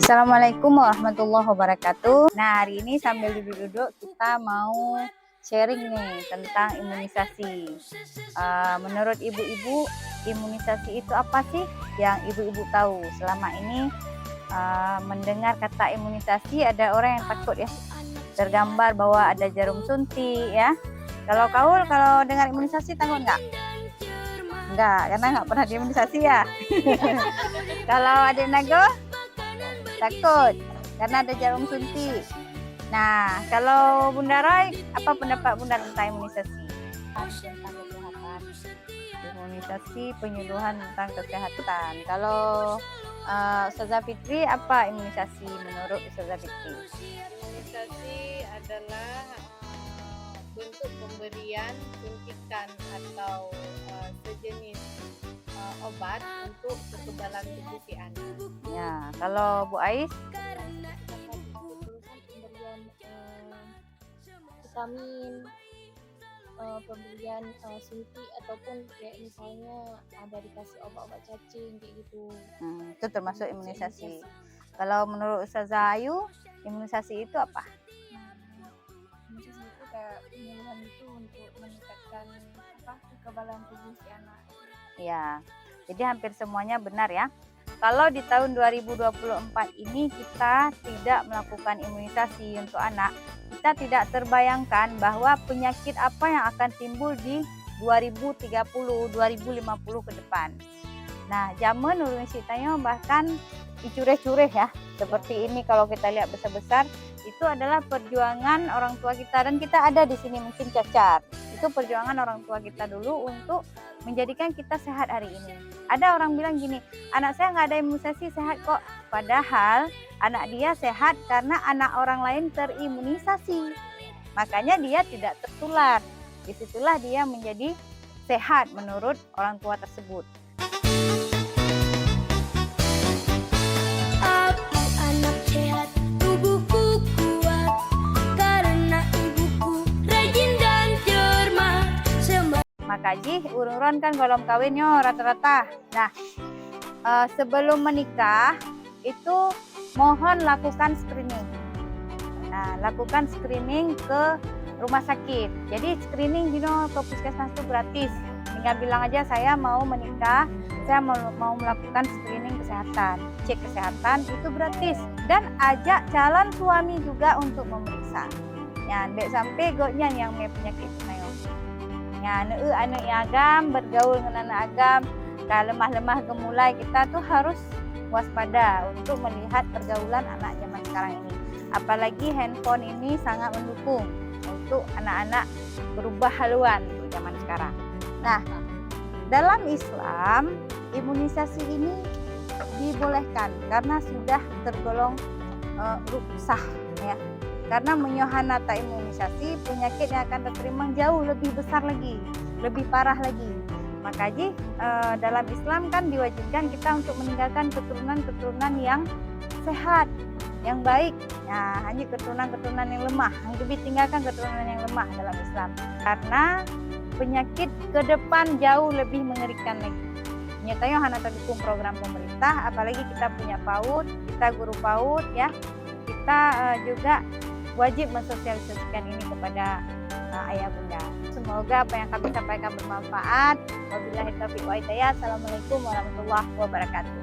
Assalamualaikum warahmatullahi wabarakatuh. Nah, hari ini sambil duduk-duduk kita mau sharing nih tentang imunisasi. Menurut ibu-ibu, imunisasi itu apa sih yang ibu-ibu tahu? Selama ini mendengar kata imunisasi ada orang yang takut ya. Tergambar bahwa ada jarum suntik ya. Kalau Kaul, kalau dengar imunisasi takut nggak? Enggak, karena nggak pernah diimunisasi ya. Kalau adik Nago? Takut karena ada jarum suntik. Nah, kalau Bunda Roy, apa pendapat Bunda tentang imunisasi? Tentang kesehatan. Imunisasi penyuluhan tentang kesehatan. Kalau Ustazah Fitri, apa imunisasi menurut Ustazah Fitri? Imunisasi adalah bentuk pemberian suntikan atau sejenis obat untuk kekebalan tubuh si anak. Ya, kalau Bu Ais? Pemberian vitamin, pemberian suntik ataupun kayak misalnya ada dikasih obat-obat cacing kayak gitu. Itu termasuk imunisasi. Kalau menurut Ustazah Ayu, imunisasi itu apa? Imunisasi itu kayak penyuluhan itu untuk meningkatkan kekebalan tubuh si anak. Ya, jadi hampir semuanya benar ya. Kalau di tahun 2024 ini kita tidak melakukan imunisasi untuk anak, kita tidak terbayangkan bahwa penyakit apa yang akan timbul di 2030, 2050 ke depan. Nah, zaman urung sitanya bahkan dicureh-cureh ya. Seperti ini kalau kita lihat besar-besar, itu adalah perjuangan orang tua kita dan kita ada di sini mungkin cacat. Itu perjuangan orang tua kita dulu untuk menjadikan kita sehat hari ini. Ada orang bilang gini, anak saya nggak ada imunisasi sehat kok. Padahal anak dia sehat karena anak orang lain terimunisasi. Makanya dia tidak tertular. Disitulah dia menjadi sehat menurut orang tua tersebut. Makaji urun-urun kan golong kawinnya rata-rata. Nah, sebelum menikah itu mohon lakukan screening. Nah, lakukan screening ke rumah sakit. Jadi screening ke puskesmas itu gratis. Tinggal bilang aja saya mau menikah, saya mau melakukan screening kesehatan. Cek kesehatan itu gratis dan ajak calon suami juga untuk memeriksa. Ya, ndek sampai goknya yang punya penyakit mayo. Ya, anak yang agam bergaul dengan anak agam, kalau lemah-lemah gemulai kita tuh harus waspada untuk melihat pergaulan anak zaman sekarang ini. Apalagi handphone ini sangat mendukung untuk anak-anak berubah haluan untuk zaman sekarang. Nah, dalam Islam imunisasi ini dibolehkan karena sudah tergolong ruksah ya. Karena menyohanata imunisasi, penyakit yang akan terima jauh lebih besar lagi, lebih parah lagi. Makanya dalam Islam kan diwajibkan kita untuk meninggalkan keturunan-keturunan yang sehat, yang baik. Nah, hanya keturunan-keturunan yang lemah, yang lebih tinggalkan keturunan yang lemah dalam Islam. Karena penyakit ke depan jauh lebih mengerikan lagi. Nyatanya hanya terdukung program pemerintah, apalagi kita punya PAUD, kita guru PAUD ya. Kita juga wajib mensosialisasikan ini kepada ayah bunda. Semoga apa yang kami sampaikan bermanfaat. Wabillahi taufiq wal hidayah. Assalamualaikum warahmatullahi wabarakatuh.